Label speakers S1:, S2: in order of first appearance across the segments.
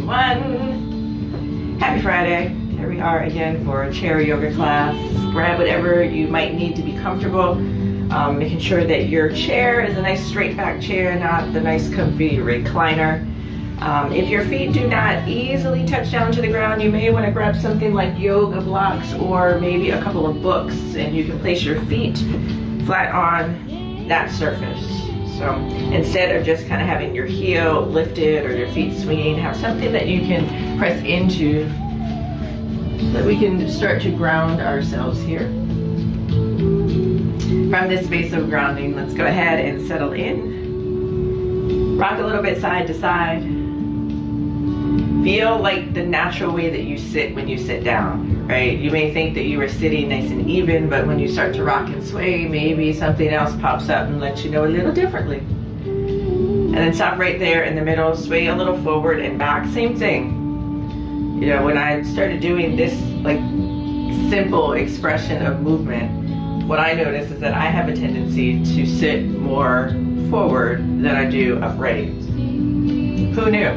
S1: everyone. Happy Friday. Here we are again for a chair yoga class. Grab whatever you might need to be comfortable. Making sure that your chair is a nice straight back chair, not the nice comfy recliner. If your feet do not easily touch down to the ground, you may want to grab something like yoga blocks or maybe a couple of books, and you can place your feet flat on that surface. So instead of just kind of having your heel lifted or your feet swinging, have something that you can press into so that we can start to ground ourselves here. From this space of grounding, let's go ahead and settle in. Rock a little bit side to side. Feel like the natural way that you sit when you sit down, right? You may think that you are sitting nice and even, but when you start to rock and sway, maybe something else pops up and lets you know a little differently. And then stop right there in the middle, sway a little forward and back, same thing. You know, when I started doing this like simple expression of movement, what I notice is that I have a tendency to sit more forward than I do upright. Who knew?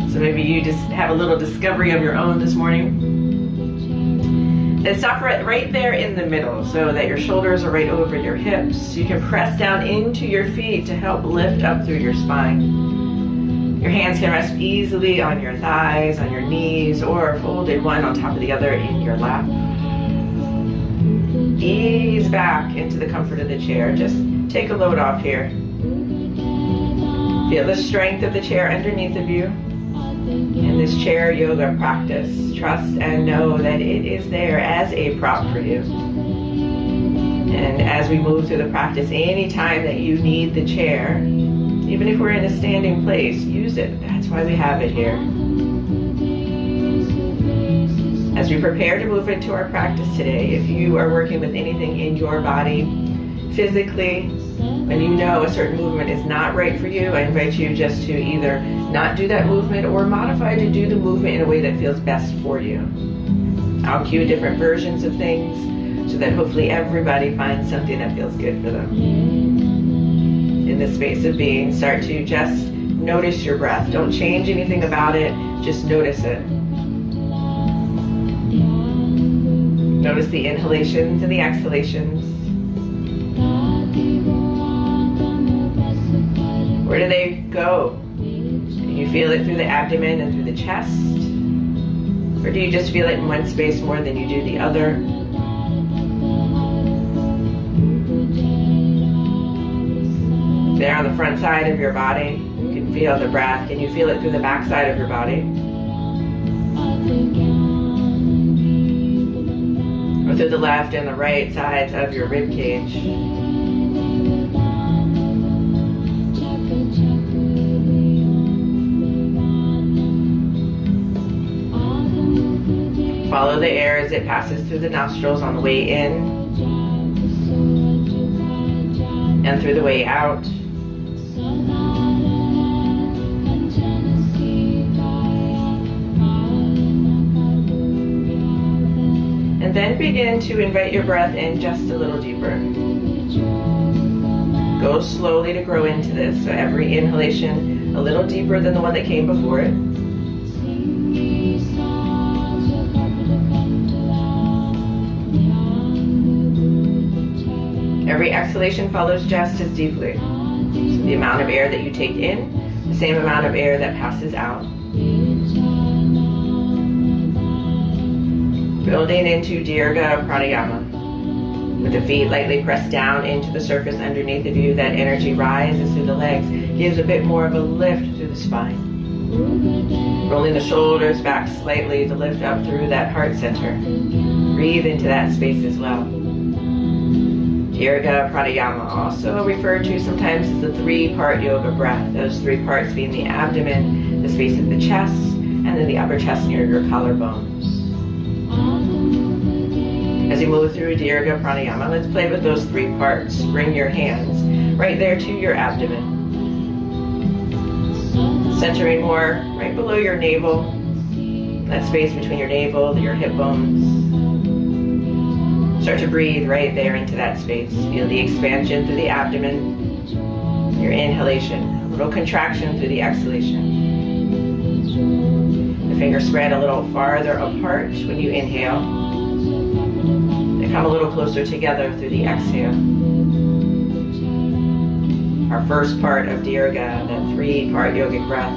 S1: So maybe you just have a little discovery of your own this morning. Then stop right there in the middle so that your shoulders are right over your hips. You can press down into your feet to help lift up through your spine. Your hands can rest easily on your thighs, on your knees, or folded one on top of the other in your lap. Ease back into the comfort of the chair. Just take a load off here. Feel the strength of the chair underneath of you. In this chair yoga practice, trust and know that it is there as a prop for you. And as we move through the practice, anytime that you need the chair, even if we're in a standing place, use it. That's why we have it here. As we prepare to move into our practice today, if you are working with anything in your body, physically, when you know a certain movement is not right for you, I invite you just to either not do that movement or modify to do the movement in a way that feels best for you. I'll cue different versions of things so that hopefully everybody finds something that feels good for them. In this space of being, start to just notice your breath. Don't change anything about it, just notice it. Notice the inhalations and the exhalations. Where do they go? Do you feel it through the abdomen and through the chest? Or do you just feel it in one space more than you do the other? There on the front side of your body, you can feel the breath. Can you feel it through the back side of your body? Or through the left and the right sides of your rib cage? Follow the air as it passes through the nostrils on the way in and through the way out. And then begin to invite your breath in just a little deeper. Go slowly to grow into this. So every inhalation a little deeper than the one that came before it. Every exhalation follows just as deeply. So the amount of air that you take in, the same amount of air that passes out. Building into Dirga Pranayama. With the feet lightly pressed down into the surface underneath of you, that energy rises through the legs, gives a bit more of a lift through the spine. Rolling the shoulders back slightly to lift up through that heart center. Breathe into that space as well. Dirga Pranayama, also referred to sometimes as the three-part yoga breath. Those three parts being the abdomen, the space of the chest, and then the upper chest near your collarbones. As you move through Dirga Pranayama, let's play with those three parts. Bring your hands right there to your abdomen. Centering more right below your navel, that space between your navel, your hip bones. Start to breathe right there into that space. Feel the expansion through the abdomen, your inhalation, a little contraction through the exhalation. The fingers spread a little farther apart when you inhale. They come a little closer together through the exhale. Our first part of Dirga, that 3-part yogic breath.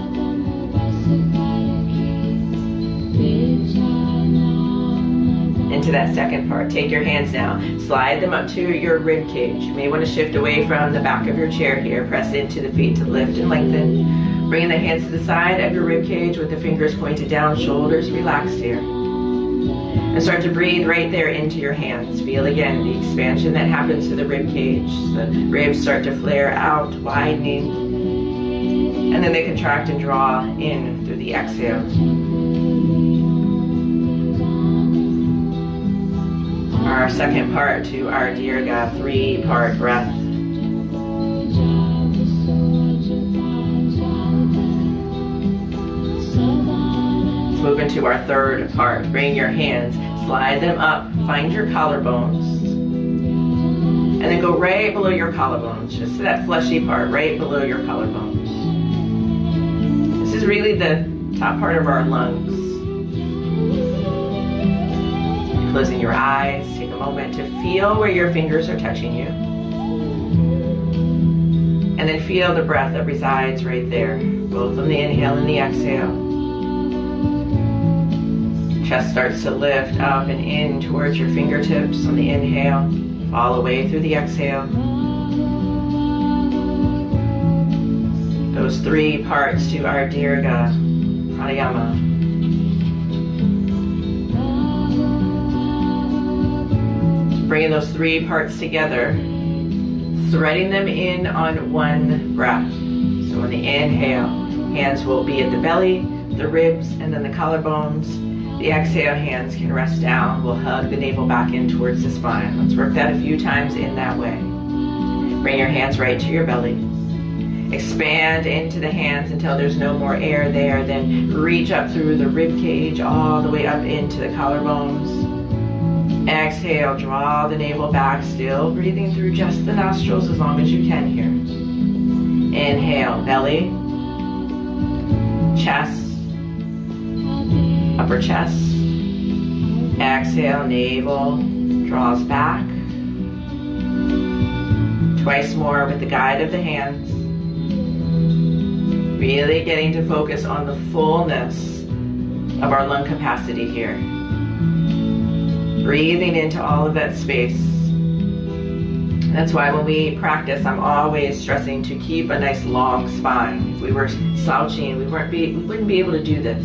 S1: Into that second part. Take your hands now. Slide them up to your rib cage. You may want to shift away from the back of your chair here. Press into the feet to lift and lengthen. Bring the hands to the side of your rib cage with the fingers pointed down, shoulders relaxed here. And start to breathe right there into your hands. Feel again the expansion that happens to the rib cage. The ribs start to flare out, widening. And then they contract and draw in through the exhale. Our second part to our Dirga 3-part breath. Let's move into our third part. Bring your hands, slide them up, find your collarbones, and then go right below your collarbones, just to that fleshy part, right below your collarbones. This is really the top part of our lungs. Closing your eyes, take a moment to feel where your fingers are touching you. And then feel the breath that resides right there, both on the inhale and the exhale. Chest starts to lift up and in towards your fingertips on the inhale, all the way through the exhale. Those 3 parts to our Dirga Pranayama. Bringing those 3 parts together, threading them in on one breath. So on the inhale, hands will be at the belly, the ribs, and then the collarbones. The exhale, hands can rest down. We'll hug the navel back in towards the spine. Let's work that a few times in that way. Bring your hands right to your belly. Expand into the hands until there's no more air there. Then reach up through the rib cage all the way up into the collarbones. Exhale, draw the navel back, still breathing through just the nostrils as long as you can here. Inhale, belly, chest, upper chest. Exhale, navel draws back. Twice more with the guide of the hands. Really getting to focus on the fullness of our lung capacity here. Breathing into all of that space. That's why when we practice, I'm always stressing to keep a nice long spine. If we were slouching, we wouldn't be able to do this.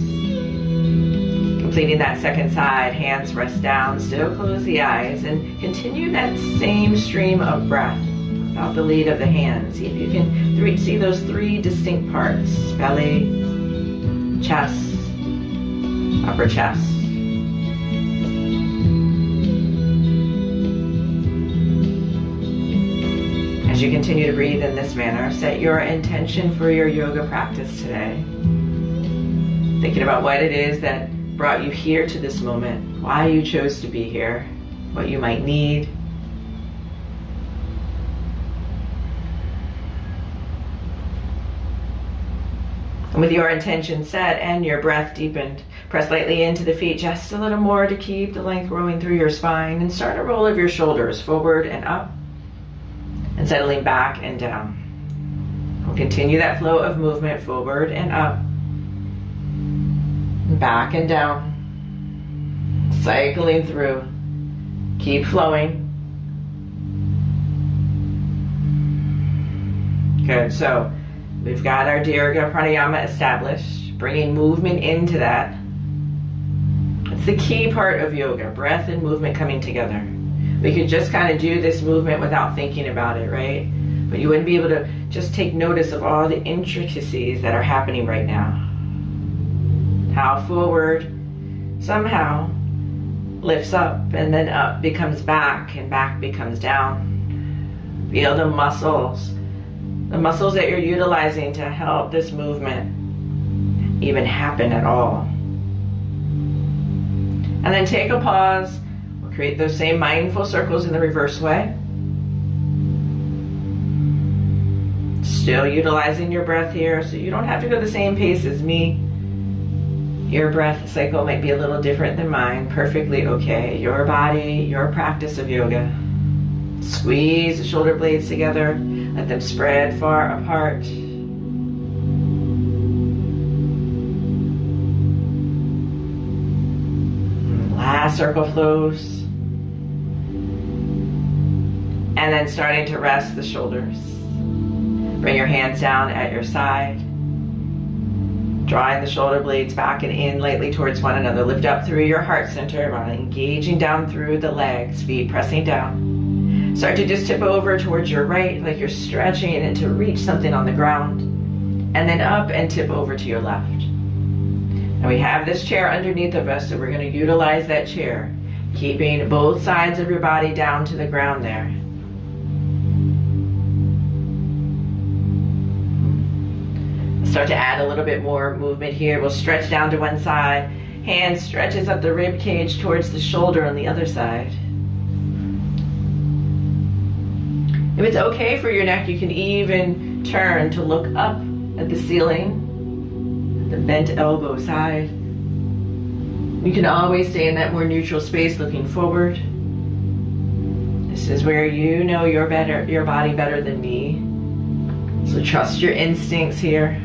S1: Completing that second side, hands rest down, still close the eyes, and continue that same stream of breath without the lead of the hands. See if you can see those 3 distinct parts: belly, chest, upper chest. As you continue to breathe in this manner, set your intention for your yoga practice today. Thinking about what it is that brought you here to this moment, why you chose to be here, what you might need. And with your intention set and your breath deepened, press lightly into the feet just a little more to keep the length growing through your spine, and start a roll of your shoulders forward and up, and settling back and down. We'll continue that flow of movement forward and up, and back and down, cycling through. Keep flowing. Good, so we've got our Dirga Pranayama established, bringing movement into that. It's the key part of yoga, breath and movement coming together. We could just kind of do this movement without thinking about it, right? But you wouldn't be able to just take notice of all the intricacies that are happening right now. How forward somehow lifts up, and then up becomes back, and back becomes down. Feel the muscles that you're utilizing to help this movement even happen at all. And then take a pause. We'll create those same mindful circles in the reverse way. Still utilizing your breath here, so you don't have to go the same pace as me. Your breath cycle might be a little different than mine. Perfectly okay. Your body, your practice of yoga. Squeeze the shoulder blades together. Let them spread far apart. Last circle flows. And then starting to rest the shoulders. Bring your hands down at your side. Drawing the shoulder blades back and in lightly towards one another. Lift up through your heart center while engaging down through the legs, feet pressing down. Start to just tip over towards your right like you're stretching and to reach something on the ground. And then up and tip over to your left. And we have this chair underneath of us, so we're going to utilize that chair, keeping both sides of your body down to the ground there. Start to add a little bit more movement here. We'll stretch down to one side. Hand stretches up the rib cage towards the shoulder on the other side. If it's okay for your neck, you can even turn to look up at the ceiling, the bent elbow side. You can always stay in that more neutral space looking forward. This is where you know your body better than me. So trust your instincts here.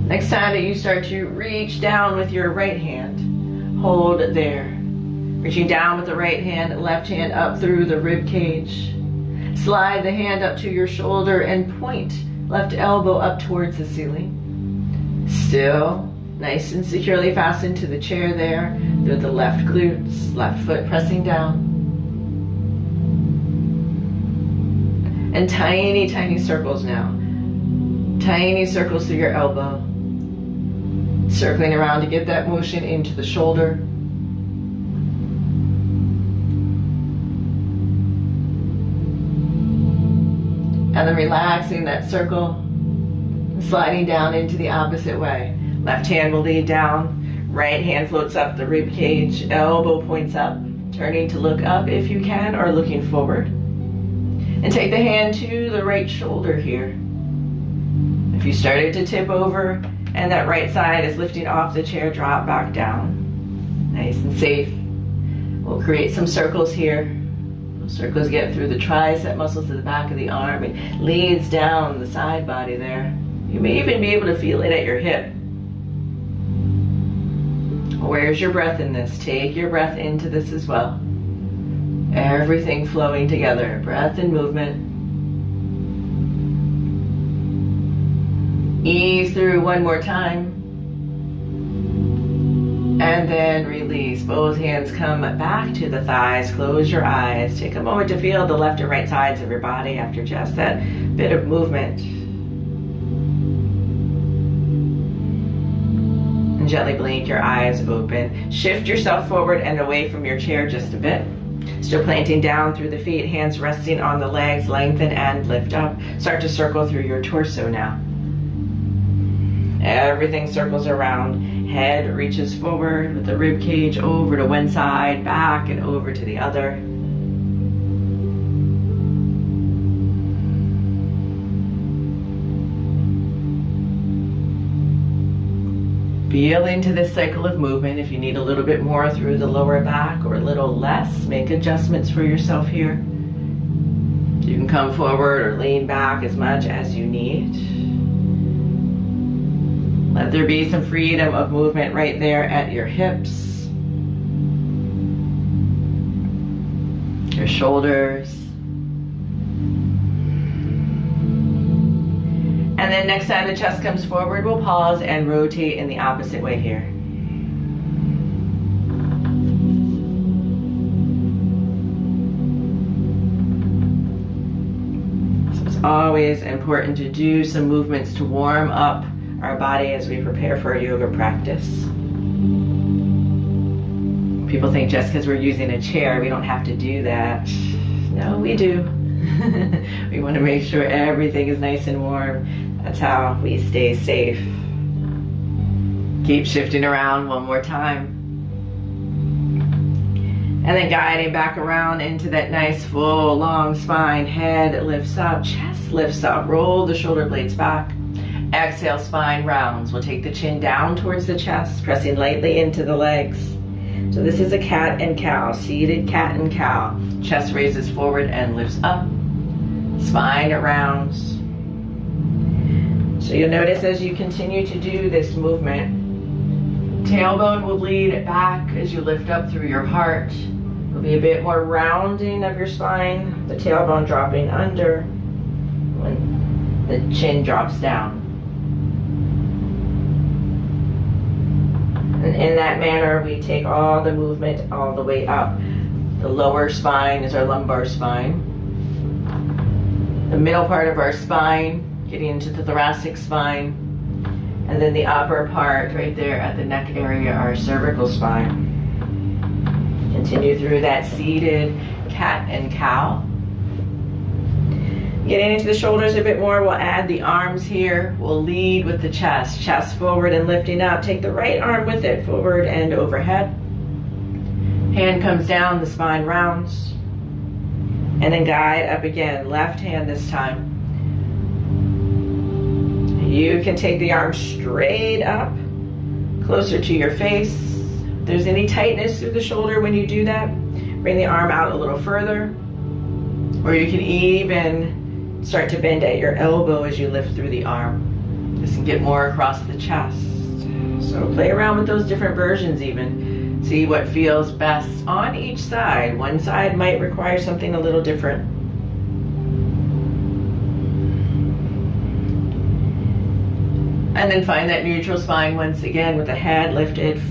S1: Next time that you start to reach down with your right hand, hold there. Reaching down with the right hand, left hand up through the rib cage. Slide the hand up to your shoulder and point left elbow up towards the ceiling. Still nice and securely fastened to the chair there. Through the left glutes, left foot pressing down. And tiny, tiny circles now. Tiny circles through your elbow. Circling around to get that motion into the shoulder. And then relaxing that circle, and sliding down into the opposite way. Left hand will lead down, right hand floats up the rib cage, elbow points up, turning to look up if you can, or looking forward. And take the hand to the right shoulder here. If you started to tip over and that right side is lifting off the chair, drop back down. Nice and safe. We'll create some circles here. Those circles get through the tricep muscles to the back of the arm. It leads down the side body there. You may even be able to feel it at your hip. Where's your breath in this? Take your breath into this as well. Everything flowing together. Breath and movement. Ease through one more time. And then release. Both hands come back to the thighs. Close your eyes. Take a moment to feel the left and right sides of your body after just that bit of movement. And gently blink your eyes open. Shift yourself forward and away from your chair just a bit. Still planting down through the feet, hands resting on the legs, lengthen and lift up. Start to circle through your torso now. Everything circles around. Head reaches forward with the rib cage over to one side, back and over to the other. Feel into this cycle of movement. If you need a little bit more through the lower back or a little less, make adjustments for yourself here. You can come forward or lean back as much as you need. Let there be some freedom of movement right there at your hips, your shoulders. And then next time the chest comes forward, we'll pause and rotate in the opposite way here. So it's always important to do some movements to warm up our body as we prepare for a yoga practice. People think just because we're using a chair, we don't have to do that. No, we do. We want to make sure everything is nice and warm. That's how we stay safe. Keep shifting around one more time. And then guiding back around into that nice full long spine. Head lifts up, chest lifts up. Roll the shoulder blades back. Exhale, spine rounds. We'll take the chin down towards the chest, pressing lightly into the legs. So this is a cat and cow, seated cat and cow. Chest raises forward and lifts up. Spine rounds. So you'll notice as you continue to do this movement, tailbone will lead back as you lift up through your heart. There'll be a bit more rounding of your spine, the tailbone dropping under when the chin drops down. And in that manner, we take all the movement all the way up. The lower spine is our lumbar spine. The middle part of our spine, getting into the thoracic spine. And then the upper part right there at the neck area, our cervical spine. Continue through that seated cat and cow. Getting into the shoulders a bit more, we'll add the arms here. We'll lead with the chest. Chest forward and lifting up. Take the right arm with it, forward and overhead. Hand comes down, the spine rounds. And then guide up again. Left hand this time. You can take the arm straight up, closer to your face. If there's any tightness through the shoulder when you do that, bring the arm out a little further. Or you can even start to bend at your elbow as you lift through the arm. This can get more across the chest. So play around with those different versions even. See what feels best on each side. One side might require something a little different. And then find that neutral spine once again with the head lifted,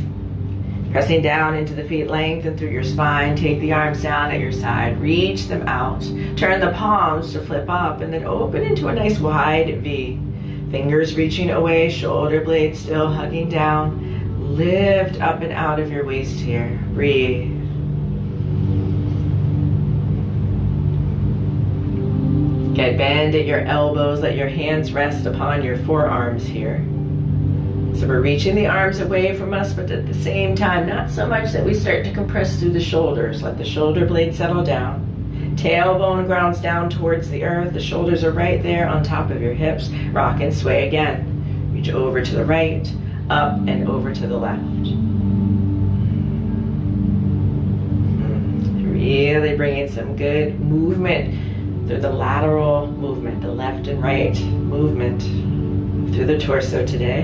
S1: pressing down into the feet, lengthen through your spine. Take the arms down at your side, reach them out. Turn the palms to flip up and then open into a nice wide V. Fingers reaching away, shoulder blades still hugging down. Lift up and out of your waist here. Breathe. Get bend at your elbows, let your hands rest upon your forearms here. So we're reaching the arms away from us, but at the same time, not so much that we start to compress through the shoulders. Let the shoulder blade settle down. Tailbone grounds down towards the earth. The shoulders are right there on top of your hips. Rock and sway again. Reach over to the right, up and over to the left. Really bringing some good movement through the lateral movement, the left and right movement through the torso today.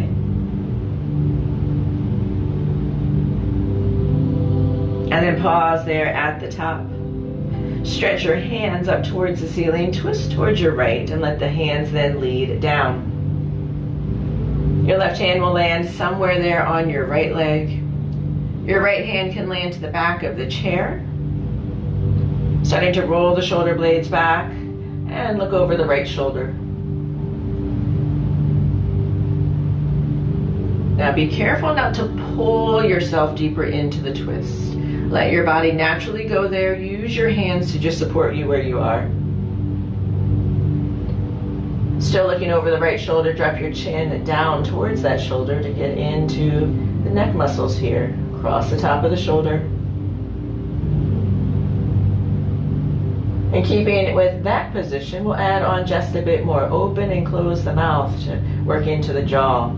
S1: And then pause there at the top. Stretch your hands up towards the ceiling, twist towards your right, and let the hands then lead down. Your left hand will land somewhere there on your right leg. Your right hand can land to the back of the chair. Starting to roll the shoulder blades back and look over the right shoulder. Now be careful not to pull yourself deeper into the twist. Let your body naturally go there. Use your hands to just support you where you are. Still looking over the right shoulder, drop your chin down towards that shoulder to get into the neck muscles here. Across the top of the shoulder. And keeping with that position, we'll add on just a bit more. Open and close the mouth to work into the jaw.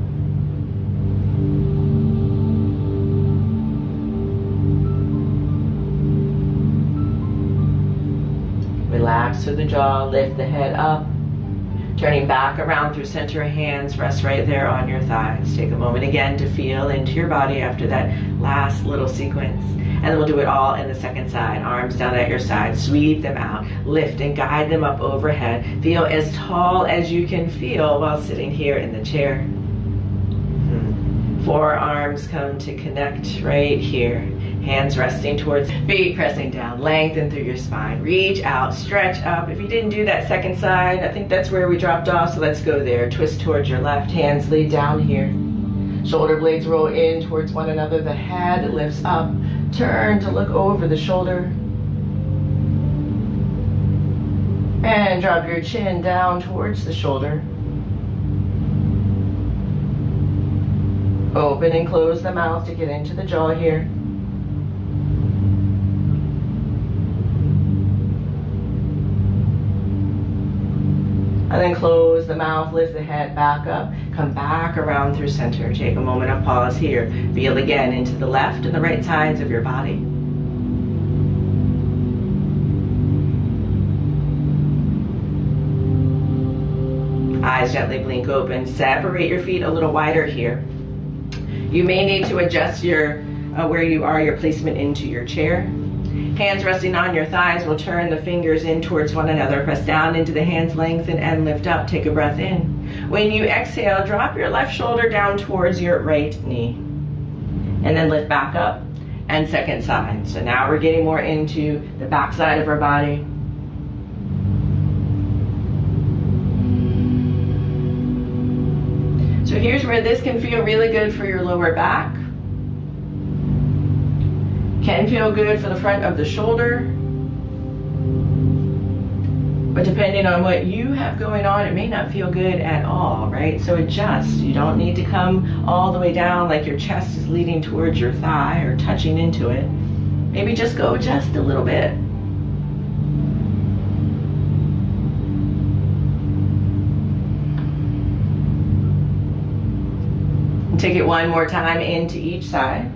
S1: Relax through the jaw, lift the head up. Turning back around through center hands, rest right there on your thighs. Take a moment again to feel into your body after that last little sequence. And then we'll do it all in the second side. Arms down at your side, sweep them out, lift and guide them up overhead. Feel as tall as you can feel while sitting here in the chair. Forearms come to connect right here. Hands resting towards feet, pressing down. Lengthen through your spine. Reach out, stretch up. If you didn't do that second side, I think that's where we dropped off, so let's go there. Twist towards your left. Hands lead down here. Shoulder blades roll in towards one another. The head lifts up. Turn to look over the shoulder. And drop your chin down towards the shoulder. Open and close the mouth to get into the jaw here. And then close the mouth, lift the head back up, come back around through center. Take a moment of pause here. Feel again into the left and the right sides of your body. Eyes gently blink open. Separate your feet a little wider here. You may need to adjust your where you are, your placement into your chair. Hands resting on your thighs. We'll turn the fingers in towards one another. Press down into the hands, lengthen and lift up. Take a breath in. When you exhale, drop your left shoulder down towards your right knee. And then lift back up and second side. So now we're getting more into the back side of our body. So here's where this can feel really good for your lower back. Can feel good for the front of the shoulder. But depending on what you have going on, it may not feel good at all, right? So adjust. You don't need to come all the way down like your chest is leading towards your thigh or touching into it. Maybe just go just a little bit. Take it one more time into each side.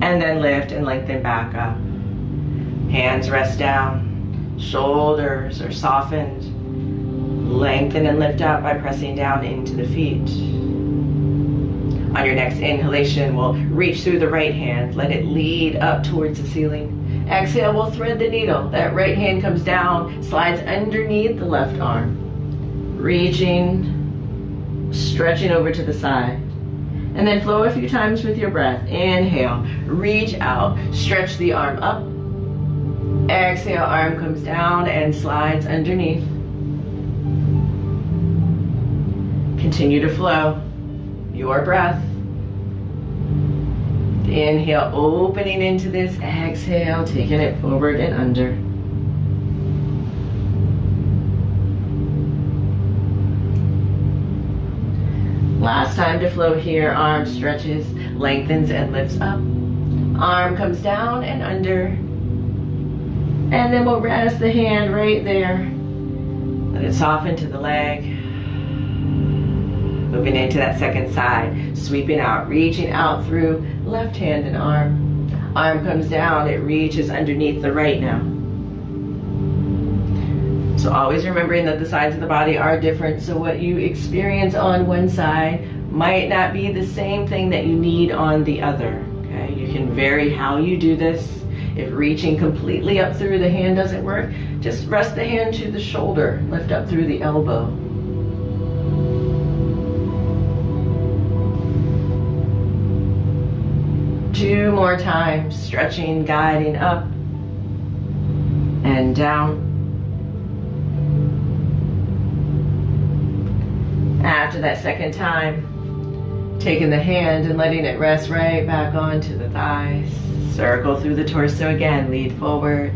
S1: And then lift and lengthen back up. Hands rest down. Shoulders are softened. Lengthen and lift up by pressing down into the feet. On your next inhalation, we'll reach through the right hand. Let it lead up towards the ceiling. Exhale, we'll thread the needle. That right hand comes down, slides underneath the left arm. Reaching, stretching over to the side. And then flow a few times with your breath. Inhale, reach out, stretch the arm up. Exhale, arm comes down and slides underneath. Continue to flow your breath. Inhale, opening into this. Exhale, taking it forward and under. Last time to flow here. Arm stretches, lengthens and lifts up. Arm comes down and under. And then we'll rest the hand right there. Let it soften to the leg. Moving into that second side. Sweeping out, reaching out through left hand and arm. Arm comes down, it reaches underneath the right now. So always remembering that the sides of the body are different, so what you experience on one side might not be the same thing that you need on the other. Okay, you can vary how you do this. If reaching completely up through the hand doesn't work, just rest the hand to the shoulder, lift up through the elbow. Two more times, stretching, guiding up and down. After that second time, taking the hand and letting it rest right back onto the thighs. Circle through the torso again, lead forward,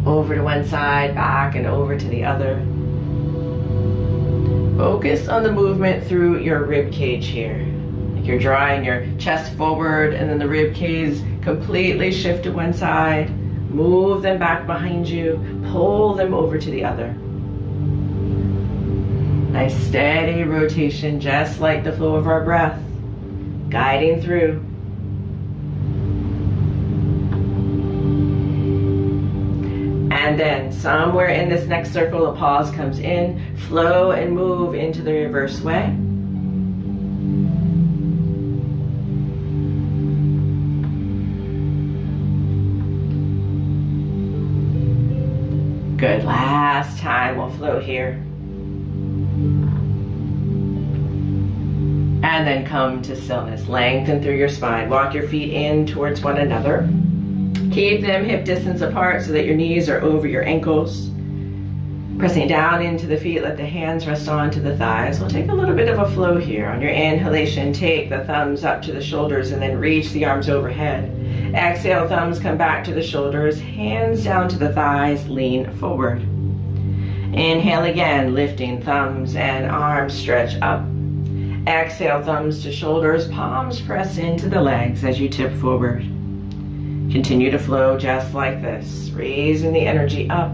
S1: over to one side, back and over to the other. Focus on the movement through your rib cage here. Like you're drawing your chest forward and then the rib cage completely shift to one side. Move them back behind you, pull them over to the other. Nice steady rotation, just like the flow of our breath, guiding through. And then somewhere in this next circle, a pause comes in, flow and move into the reverse way. Good, last time we'll flow here. And then come to stillness. Lengthen through your spine. Walk your feet in towards one another. Keep them hip distance apart so that your knees are over your ankles. Pressing down into the feet, let the hands rest onto the thighs. We'll take a little bit of a flow here. On your inhalation, take the thumbs up to the shoulders and then reach the arms overhead. Exhale, thumbs come back to the shoulders, hands down to the thighs, lean forward. Inhale again, lifting thumbs and arms stretch up. Exhale, thumbs to shoulders, palms press into the legs as you tip forward. Continue to flow just like this, raising the energy up.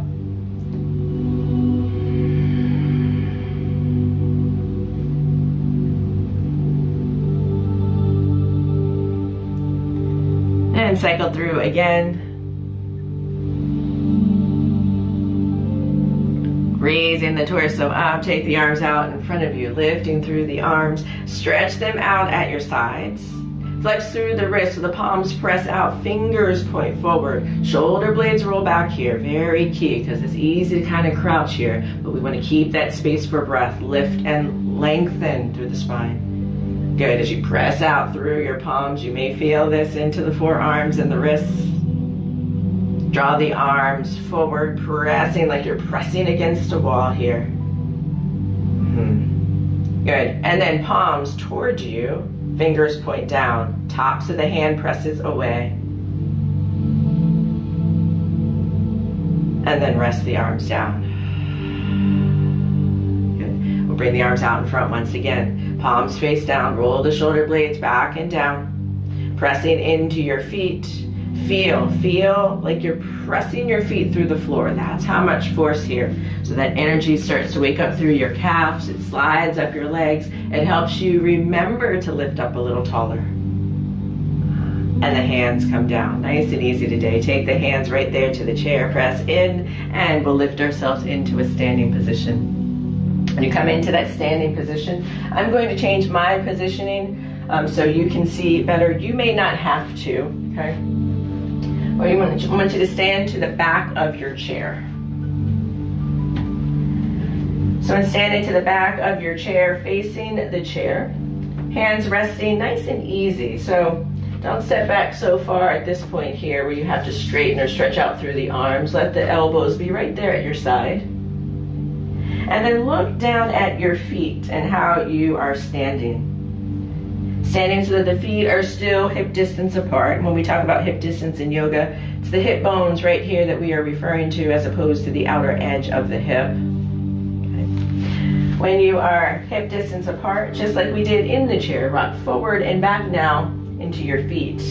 S1: And cycle through again. Raising the torso up, take the arms out in front of you, lifting through the arms, stretch them out at your sides. Flex through the wrists so the palms press out, fingers point forward, shoulder blades roll back here. Very key because it's easy to kind of crouch here, but we want to keep that space for breath. Lift and lengthen through the spine. Good. As you press out through your palms, you may feel this into the forearms and the wrists. Draw the arms forward, pressing like you're pressing against a wall here. Good. And then palms towards you. Fingers point down, tops of the hand presses away. And then rest the arms down. Good. We'll bring the arms out in front once again. Palms face down, roll the shoulder blades back and down. Pressing into your feet. Feel like you're pressing your feet through the floor. That's how much force here. So that energy starts to wake up through your calves. It slides up your legs. It helps you remember to lift up a little taller. And the hands come down. Nice and easy today. Take the hands right there to the chair. Press in and we'll lift ourselves into a standing position. When you come into that standing position, I'm going to change my positioning so you can see better. You may not have to, okay? Or I want you to stand to the back of your chair. So in standing to the back of your chair, facing the chair, hands resting nice and easy. So don't step back so far at this point here where you have to straighten or stretch out through the arms. Let the elbows be right there at your side. And then look down at your feet and how you are standing. Standing so that the feet are still hip distance apart. And when we talk about hip distance in yoga, it's the hip bones right here that we are referring to as opposed to the outer edge of the hip. Okay. When you are hip distance apart, just like we did in the chair, rock forward and back now into your feet.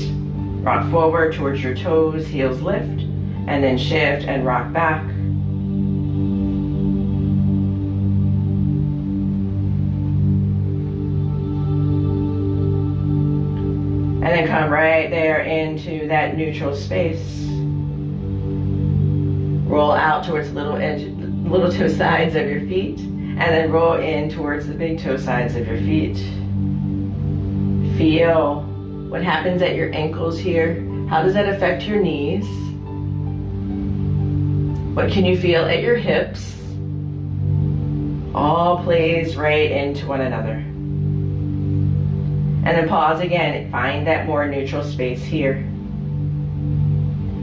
S1: Rock forward towards your toes, heels lift, and then shift and rock back. And then come right there into that neutral space. Roll out towards little toe sides of your feet. And then roll in towards the big toe sides of your feet. Feel what happens at your ankles here. How does that affect your knees? What can you feel at your hips? All plays right into one another. And then pause again and find that more neutral space here.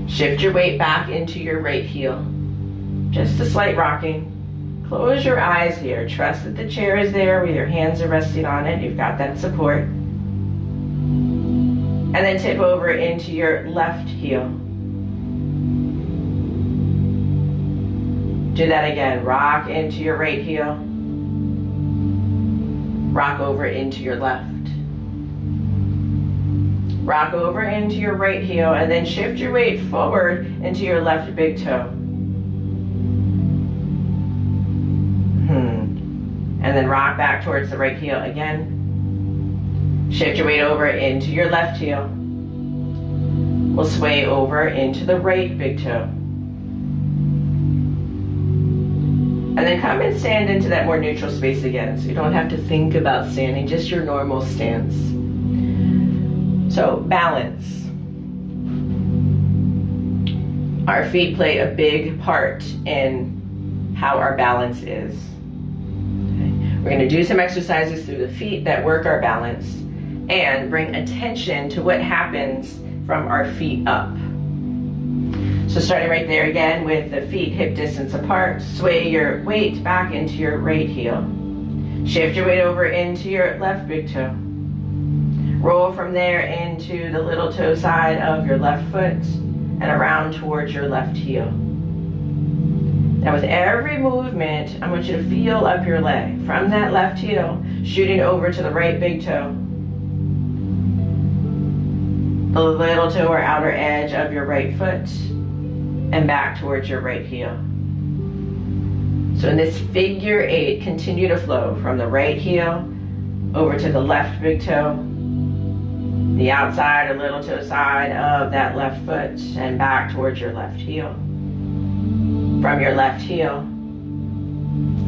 S1: Shift your weight back into your right heel. Just a slight rocking. Close your eyes here. Trust that the chair is there where your hands are resting on it. You've got that support. And then tip over into your left heel. Do that again. Rock into your right heel. Rock over into your left. Rock over into your right heel and then shift your weight forward into your left big toe. And then rock back towards the right heel again. Shift your weight over into your left heel. We'll sway over into the right big toe. And then come and stand into that more neutral space again. So you don't have to think about standing, just your normal stance. So balance. Our feet play a big part in how our balance is. Okay. We're going to do some exercises through the feet that work our balance and bring attention to what happens from our feet up. So starting right there again with the feet hip distance apart, sway your weight back into your right heel. Shift your weight over into your left big toe. Roll from there into the little toe side of your left foot and around towards your left heel. Now with every movement, I want you to feel up your leg from that left heel, shooting over to the right big toe. The little toe or outer edge of your right foot, and back towards your right heel. So in this figure 8, continue to flow from the right heel over to the left big toe, the outside or little toe side of that left foot, and back towards your left heel. From your left heel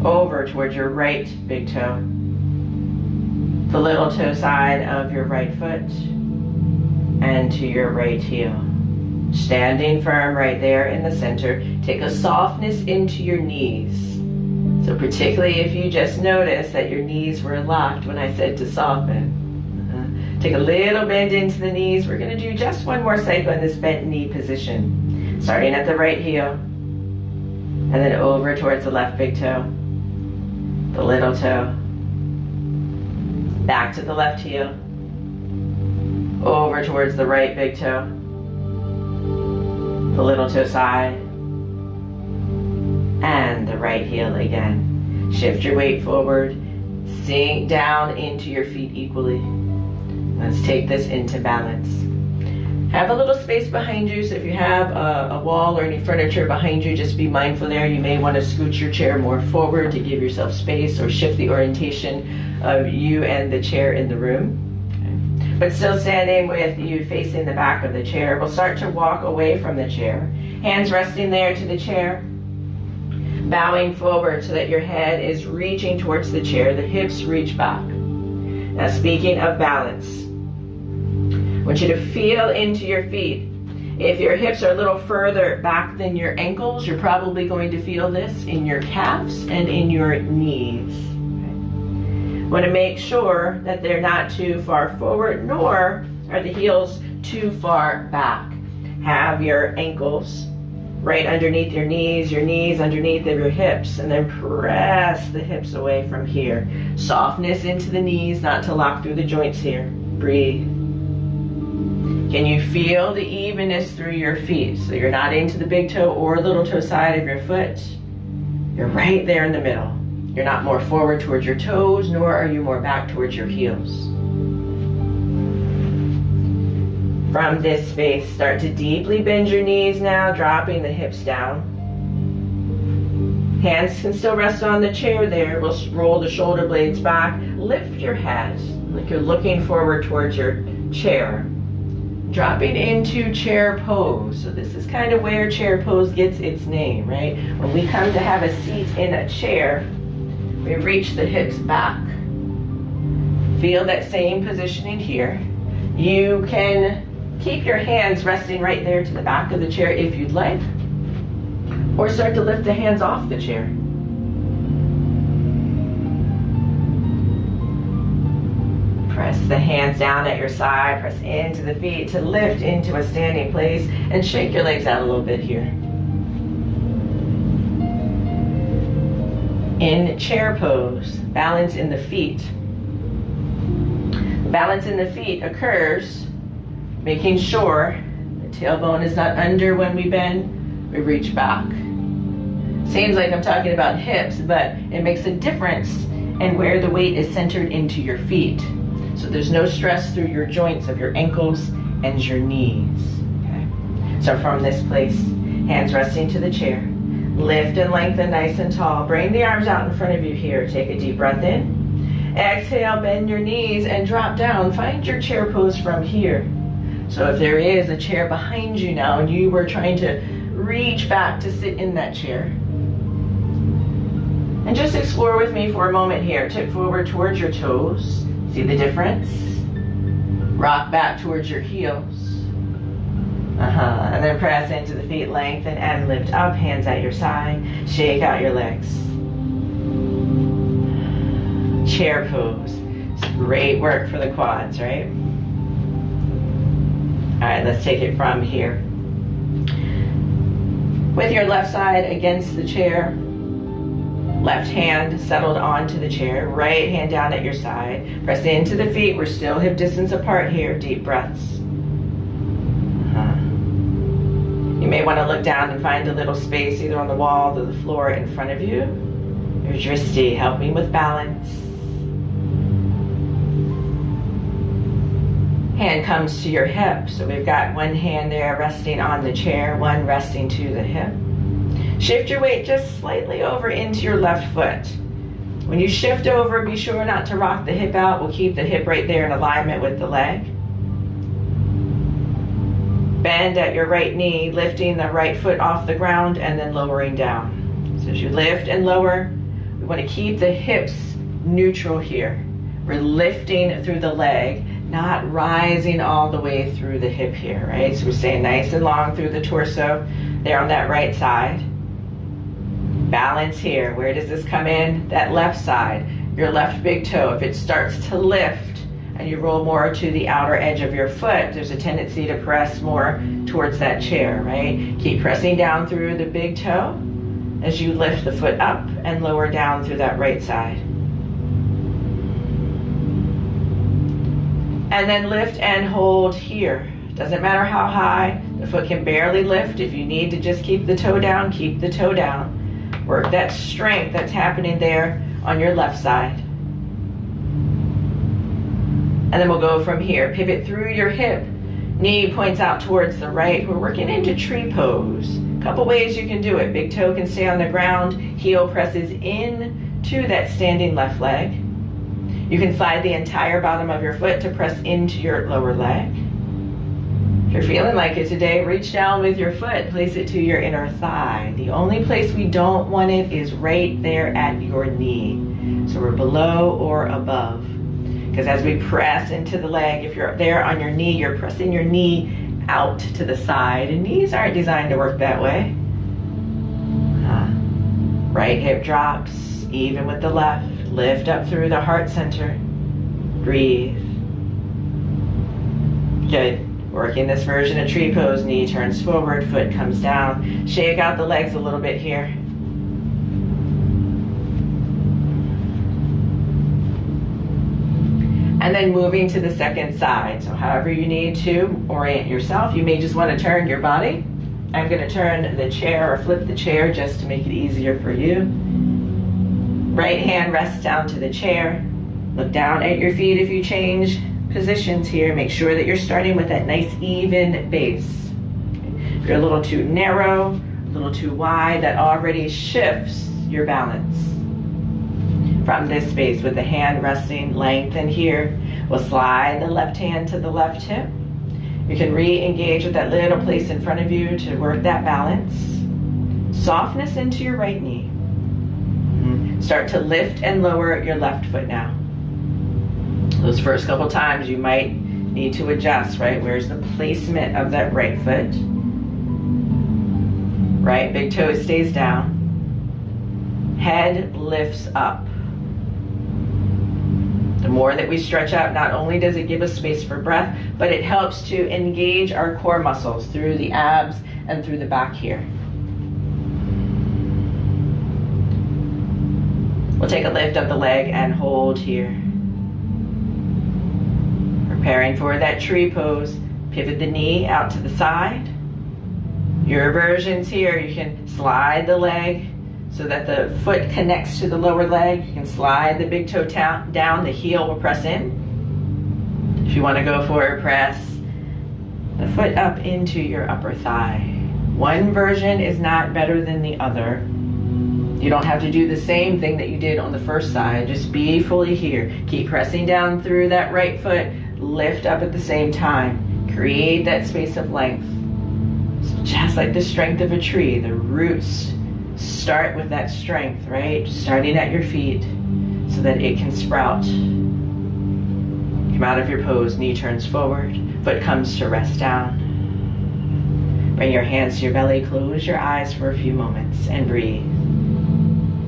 S1: over towards your right big toe, the little toe side of your right foot, and to your right heel. Standing firm right there in the center. Take a softness into your knees. So particularly if you just noticed that your knees were locked when I said to soften. Take a little bend into the knees. We're going to do just one more cycle in this bent knee position. Starting at the right heel. And then over towards the left big toe. The little toe. Back to the left heel. Over towards the right big toe. The little toe side, and the right heel again. Shift your weight forward, sink down into your feet equally. Let's take this into balance. Have a little space behind you, so if you have a wall or any furniture behind you, just be mindful there. You may want to scoot your chair more forward to give yourself space or shift the orientation of you and the chair in the room. But still standing with you facing the back of the chair. We'll start to walk away from the chair. Hands resting there to the chair. Bowing forward so that your head is reaching towards the chair. The hips reach back. Now speaking of balance, I want you to feel into your feet. If your hips are a little further back than your ankles, you're probably going to feel this in your calves and in your knees. Want to make sure that they're not too far forward, nor are the heels too far back. Have your ankles right underneath your knees underneath of your hips, and then press the hips away from here. Softness into the knees, not to lock through the joints here. Breathe. Can you feel the evenness through your feet? So you're not into the big toe or little toe side of your foot. You're right there in the middle. You're not more forward towards your toes, nor are you more back towards your heels. From this space, start to deeply bend your knees now, dropping the hips down. Hands can still rest on the chair there. We'll roll the shoulder blades back. Lift your head like you're looking forward towards your chair. Dropping into chair pose. So this is kind of where chair pose gets its name, right? When we come to have a seat in a chair, we reach the hips back. Feel that same positioning here. You can keep your hands resting right there to the back of the chair if you'd like, or start to lift the hands off the chair. Press the hands down at your side, press into the feet to lift into a standing place, and shake your legs out a little bit here. In chair pose, balance in the feet. Balance in the feet occurs making sure the tailbone is not under when we bend, we reach back. Seems like I'm talking about hips, but it makes a difference in where the weight is centered into your feet. So there's no stress through your joints of your ankles and your knees. Okay? So from this place, hands resting to the chair. Lift and lengthen nice and tall. Bring the arms out in front of you here. Take a deep breath in. Exhale, bend your knees and drop down. Find your chair pose from here. So if there is a chair behind you now and you were trying to reach back to sit in that chair, and just explore with me for a moment here. Tip forward towards your toes. See the difference? Rock back towards your heels. And then press into the feet, lengthen and lift up, hands at your side. Shake out your legs. Chair pose. It's great work for the quads, right? All right, let's take it from here. With your left side against the chair, left hand settled onto the chair, right hand down at your side. Press into the feet. We're still hip distance apart here. Deep breaths. You may want to look down and find a little space either on the wall or the floor in front of you. Your drishti, helping with balance. Hand comes to your hip. So we've got one hand there resting on the chair, one resting to the hip. Shift your weight just slightly over into your left foot. When you shift over, be sure not to rock the hip out. We'll keep the hip right there in alignment with the leg. Bend at your right knee, lifting the right foot off the ground and then lowering down. So as you lift and lower, we want to keep the hips neutral here. We're lifting through the leg, not rising all the way through the hip here, right? So we're staying nice and long through the torso there on that right side. Balance here. Where does this come in? That left side, your left big toe. If it starts to lift and you roll more to the outer edge of your foot, there's a tendency to press more towards that chair, right? Keep pressing down through the big toe as you lift the foot up and lower down through that right side. And then lift and hold here. Doesn't matter how high, the foot can barely lift. If you need to just keep the toe down, keep the toe down. Work that strength that's happening there on your left side. And then we'll go from here. Pivot through your hip. Knee points out towards the right. We're working into tree pose. A couple ways you can do it. Big toe can stay on the ground. Heel presses in to that standing left leg. You can slide the entire bottom of your foot to press into your lower leg. If you're feeling like it today, reach down with your foot, place it to your inner thigh. The only place we don't want it is right there at your knee. So we're below or above. Because as we press into the leg, if you're there on your knee, you're pressing your knee out to the side. And knees aren't designed to work that way. Right hip drops, even with the left. Lift up through the heart center. Breathe. Good. Working this version of tree pose. Knee turns forward, foot comes down. Shake out the legs a little bit here. And then moving to the second side. So however you need to orient yourself. You may just want to turn your body. I'm going to turn the chair or flip the chair just to make it easier for you. Right hand rests down to the chair. Look down at your feet if you change positions here. Make sure that you're starting with that nice even base. If you're a little too narrow, a little too wide, that already shifts your balance. From this space with the hand resting, lengthen here. We'll slide the left hand to the left hip. You can re-engage with that little place in front of you to work that balance. Softness into your right knee. Start to lift and lower your left foot now. Those first couple times you might need to adjust, right? Where's the placement of that right foot? Right big toe stays down. Head lifts up. The more that we stretch out, not only does it give us space for breath, but it helps to engage our core muscles through the abs and through the back here. We'll take a lift of the leg and hold here. Preparing for that tree pose. Pivot the knee out to the side. Your versions here, you can slide the leg so that the foot connects to the lower leg. You can slide the big toe down, the heel will press in. If you want to go for it, press the foot up into your upper thigh. One version is not better than the other. You don't have to do the same thing that you did on the first side. Just be fully here. Keep pressing down through that right foot. Lift up at the same time. Create that space of length. So just like the strength of a tree, the roots start with that strength, right? Starting at your feet so that it can sprout. Come out of your pose. Knee turns forward. Foot comes to rest down. Bring your hands to your belly. Close your eyes for a few moments and breathe.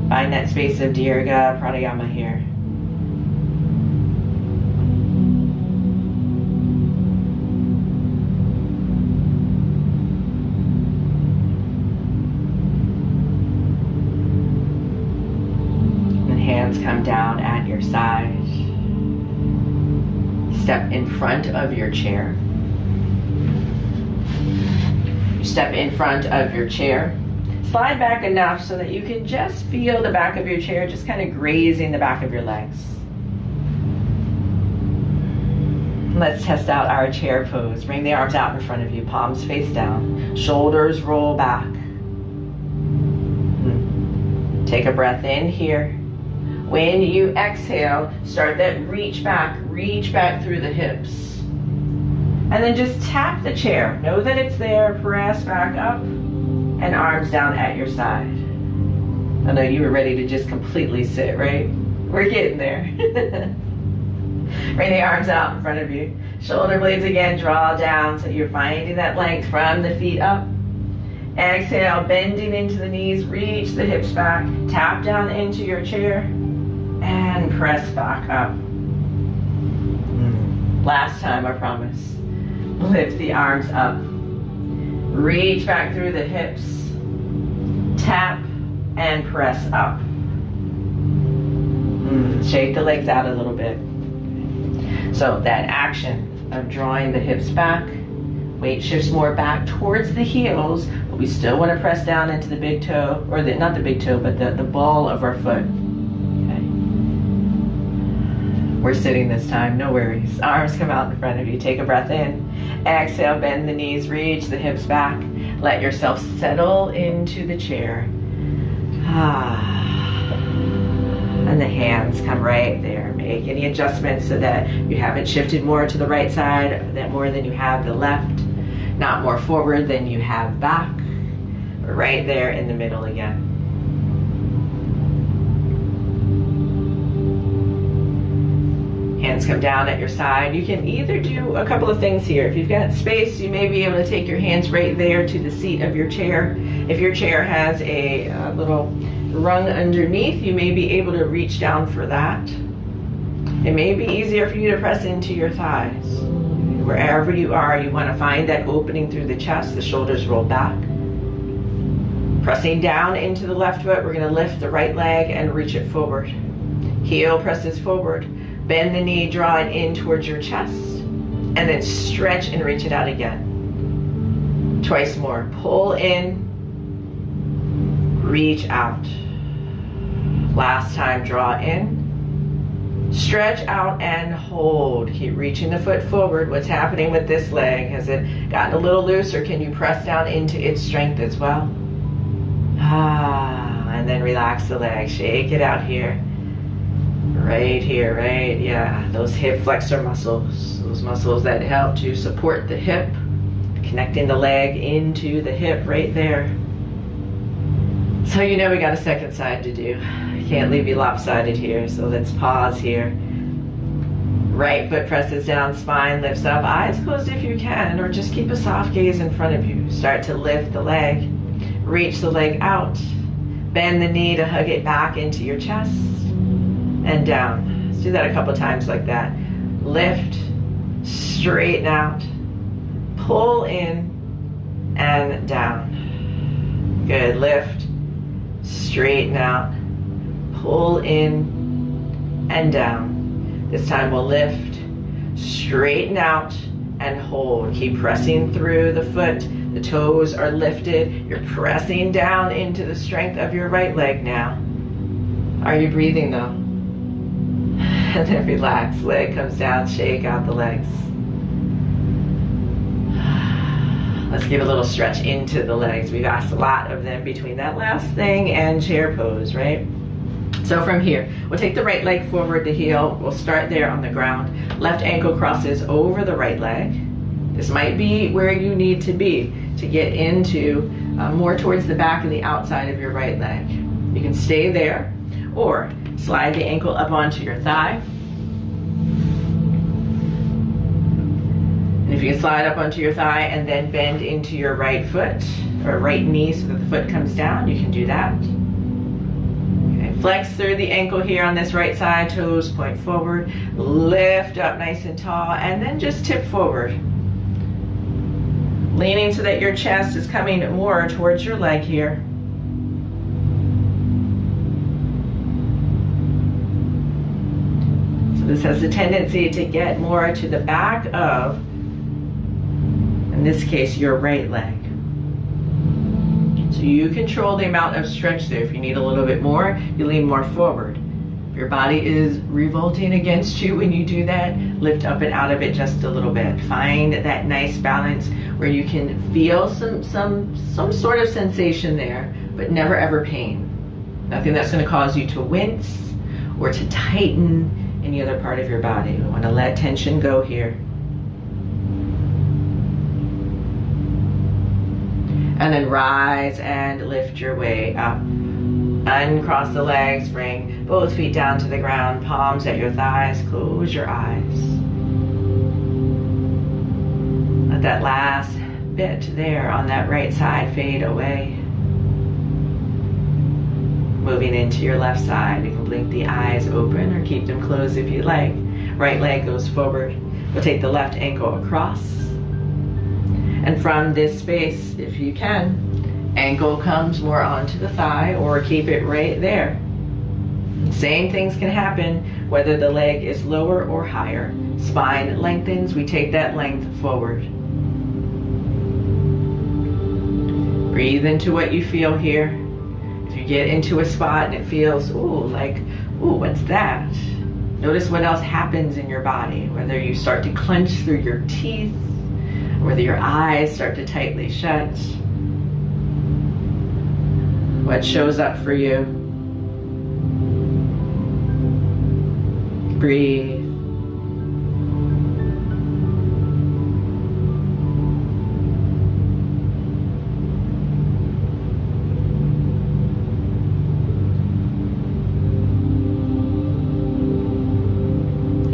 S1: Find that space of Dirga Pranayama here. And hands come down at your side. Step in front of your chair. You step in front of your chair. Slide back enough so that you can just feel the back of your chair just kind of grazing the back of your legs. Let's test out our chair pose. Bring the arms out in front of you, palms face down, shoulders roll back. Take a breath in here. When you exhale, start that reach back through the hips. And then just tap the chair. Know that it's there, press back up, and arms down at your side. I know you were ready to just completely sit, right? We're getting there. Bring the arms out in front of you. Shoulder blades again, draw down so you're finding that length from the feet up. Exhale, bending into the knees, reach the hips back, tap down into your chair, and press back up. Last time, I promise. Lift the arms up. Reach back through the hips, tap, and press up. Shake the legs out a little bit. So that action of drawing the hips back, weight shifts more back towards the heels, but we still want to press down into the big toe, or not the big toe, but the ball of our foot. Okay. We're sitting this time, no worries. Arms come out in front of you. Take a breath in. Exhale, bend the knees, reach the hips back. Let yourself settle into the chair. And the hands come right there. Make any adjustments so that you haven't shifted more to the right side, that more than you have the left, not more forward than you have back. Right there in the middle again. Hands come down at your side. You can either do a couple of things here. If you've got space, you may be able to take your hands right there to the seat of your chair. If your chair has a little rung underneath, you may be able to reach down for that. It may be easier for you to press into your thighs. Wherever you are, you want to find that opening through the chest, the shoulders roll back. Pressing down into the left foot, we're going to lift the right leg and reach it forward. Heel presses forward. Bend the knee, draw it in towards your chest, and then stretch and reach it out again. Twice more. Pull in, reach out. Last time, draw in, stretch out and hold. Keep reaching the foot forward. What's happening with this leg? Has it gotten a little loose, or can you press down into its strength as well? And then relax the leg. Shake it out here. Right here, right? Yeah, those hip flexor muscles. Those muscles that help to support the hip. Connecting the leg into the hip right there. So you know we got a second side to do. Can't leave you lopsided here, so let's pause here. Right foot presses down, spine lifts up, eyes closed if you can, or just keep a soft gaze in front of you. Start to lift the leg, reach the leg out, bend the knee to hug it back into your chest, and down. Let's do that a couple times like that. Lift, straighten out, pull in, and down. Good, lift, straighten out, pull in, and down. This time we'll lift, straighten out, and hold. Keep pressing through the foot. The toes are lifted. You're pressing down into the strength of your right leg now. Are you breathing though? And then relax. Leg comes down, shake out the legs. Let's give a little stretch into the legs. We've asked a lot of them between that last thing and chair pose, right? So from here, we'll take the right leg forward, the heel. We'll start there on the ground. Left ankle crosses over the right leg. This might be where you need to be to get into more towards the back and the outside of your right leg. You can stay there or slide the ankle up onto your thigh. And if you can slide up onto your thigh and then bend into your right foot or right knee so that the foot comes down, you can do that. Okay, flex through the ankle here on this right side, toes point forward, lift up nice and tall, and then just tip forward. Leaning so that your chest is coming more towards your leg here. So this has a tendency to get more to the back of, in this case, your right leg. So you control the amount of stretch there. If you need a little bit more, you lean more forward. If your body is revolting against you when you do that, lift up and out of it just a little bit. Find that nice balance where you can feel some sort of sensation there, but never ever pain. Nothing that's going to cause you to wince or to tighten any other part of your body. We want to let tension go here. And then rise and lift your way up. Uncross the legs, bring both feet down to the ground, palms at your thighs, close your eyes. Let that last bit there on that right side fade away. Moving into your left side, you can blink the eyes open or keep them closed if you like. Right leg goes forward. We'll take the left ankle across. And from this space, if you can, ankle comes more onto the thigh or keep it right there. Same things can happen whether the leg is lower or higher. Spine lengthens, we take that length forward. Breathe into what you feel here. If you get into a spot and it feels, ooh, what's that? Notice what else happens in your body, whether you start to clench through your teeth, whether your eyes start to tightly shut. What shows up for you? Breathe.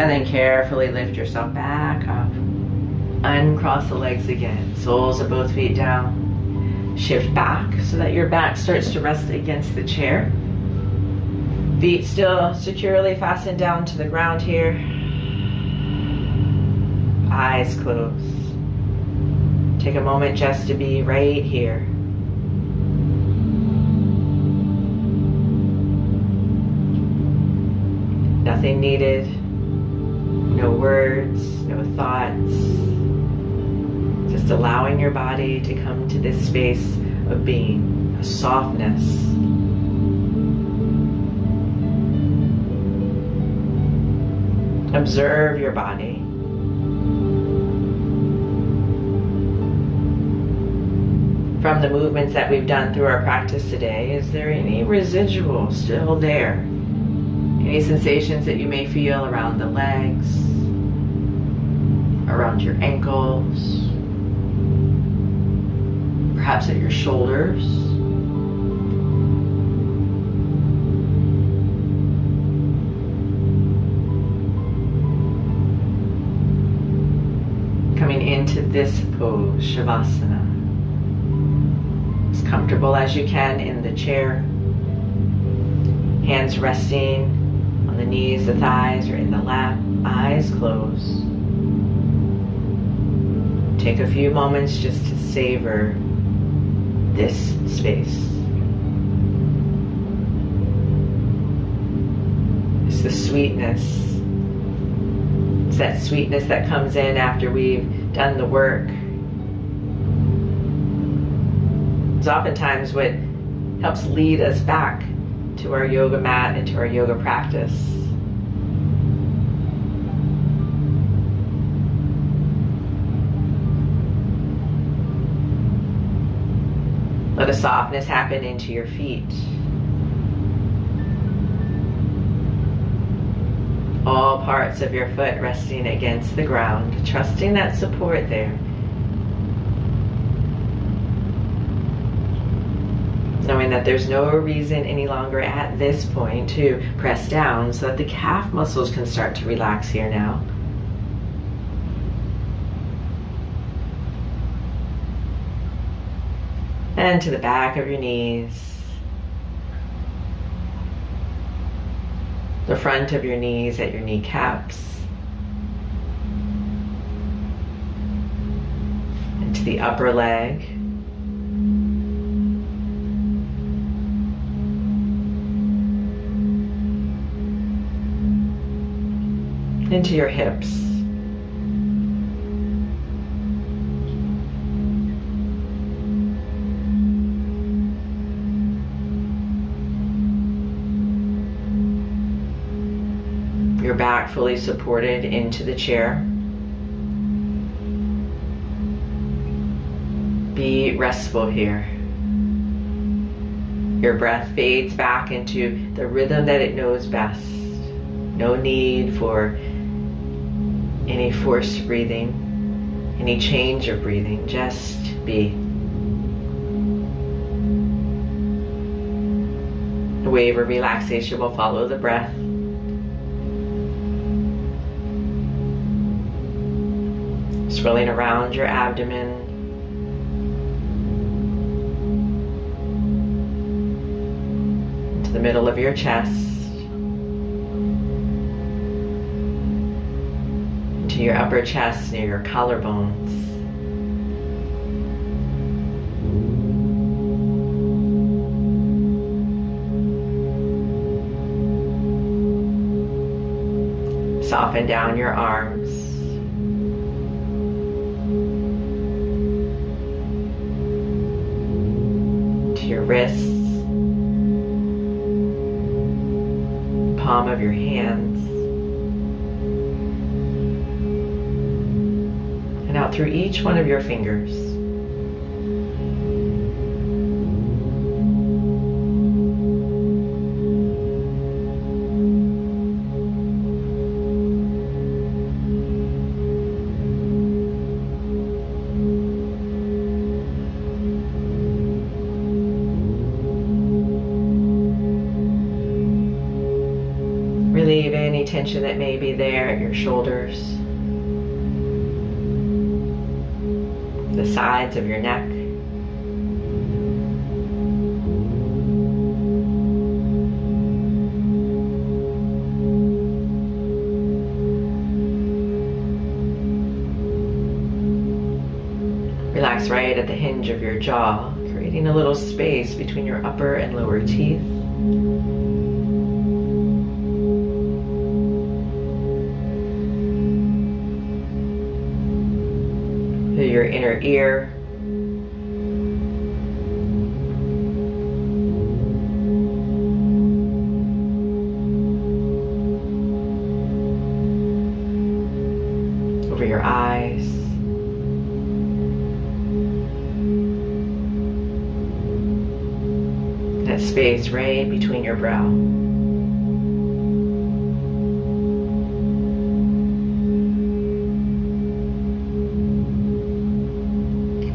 S1: And then carefully lift yourself back up. Uncross the legs again. Soles of both feet down. Shift back so that your back starts to rest against the chair. Feet still securely fastened down to the ground here. Eyes closed. Take a moment just to be right here. Nothing needed. No words, no thoughts. Just allowing your body to come to this space of being, a softness. Observe your body. From the movements that we've done through our practice today, is there any residual still there? Any sensations that you may feel around the legs, around your ankles, perhaps at your shoulders? Coming into this pose, Shavasana. As comfortable as you can in the chair. Hands resting on the knees, the thighs, or in the lap. Eyes closed. Take a few moments just to savor this space. It's the sweetness. It's that sweetness that comes in after we've done the work. It's oftentimes what helps lead us back to our yoga mat and to our yoga practice. Let a softness happen into your feet. All parts of your foot resting against the ground, trusting that support there. Knowing that there's no reason any longer at this point to press down so that the calf muscles can start to relax here now. And to the back of your knees. The front of your knees at your kneecaps. And to the upper leg. Into your hips. Your back fully supported into the chair. Be restful here. Your breath fades back into the rhythm that it knows best. No need for any forced breathing, any change of breathing, just be. A wave of relaxation will follow the breath. Swirling around your abdomen. Into the middle of your chest. Into your upper chest near your collarbones. Soften down your arms. To your wrists. Palm of your hands. And out through each one of your fingers. Relieve any tension that may be there at your shoulders, the sides of your neck. Relax right at the hinge of your jaw, creating a little space between your upper and lower teeth. Your inner ear. Over your eyes. That space right between your brow.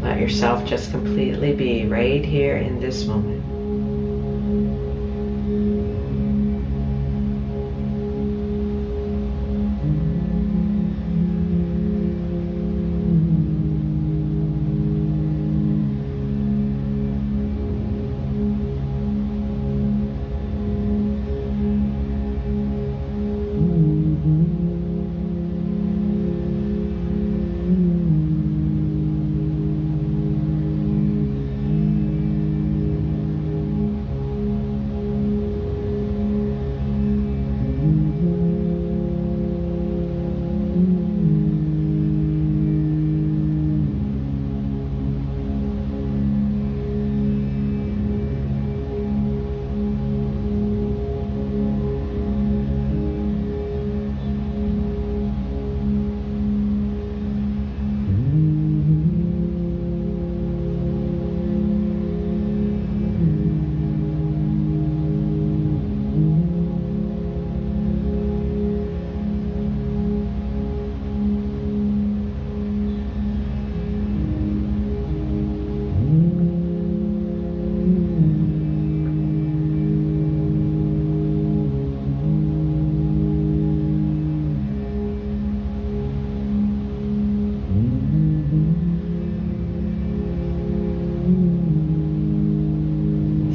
S1: Let yourself just completely be right here in this moment.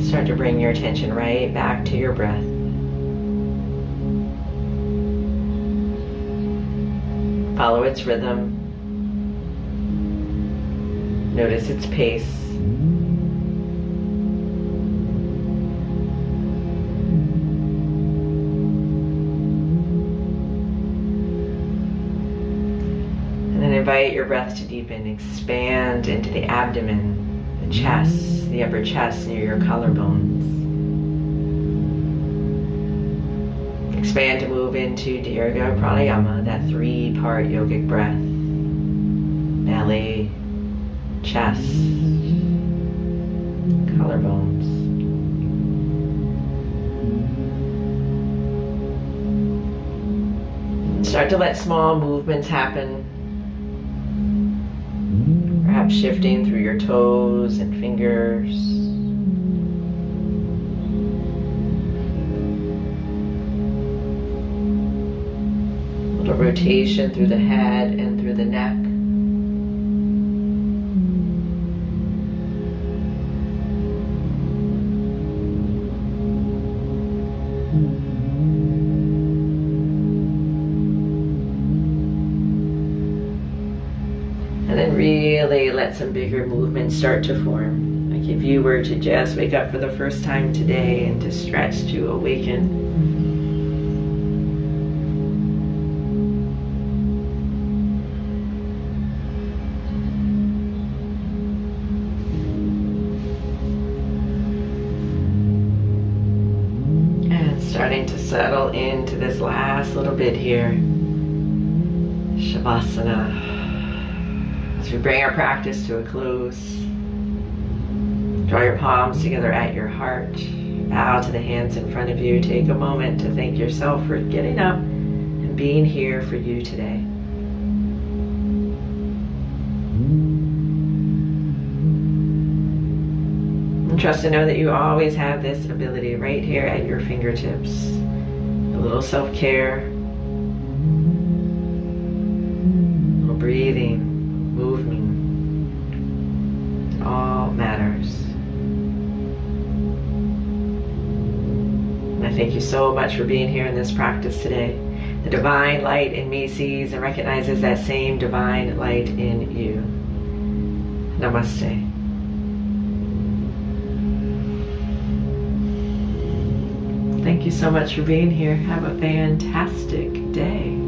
S1: Start to bring your attention right back to your breath. Follow its rhythm. Notice its pace. And then invite your breath to deepen, expand into the abdomen, the chest, the upper chest near your collarbones. Expand to move into Dirga Pranayama, that 3-part yogic breath. Belly, chest, collarbones. Start to let small movements happen. Perhaps shifting through your toes and fingers. A little rotation through the head and through the neck. And then really let some bigger movements start to form. Like if you were to just wake up for the first time today and to stretch to awaken. And starting to settle into this last little bit here. Shavasana. As we bring our practice to a close, draw your palms together at your heart, bow to the hands in front of you, take a moment to thank yourself for getting up and being here for you today. And trust to know that you always have this ability right here at your fingertips. A little self-care, a little breathing, movement, it all matters. And I thank you so much for being here in this practice today. The divine light in me sees and recognizes that same divine light in you. Namaste. Thank you so much for being here. Have a fantastic day.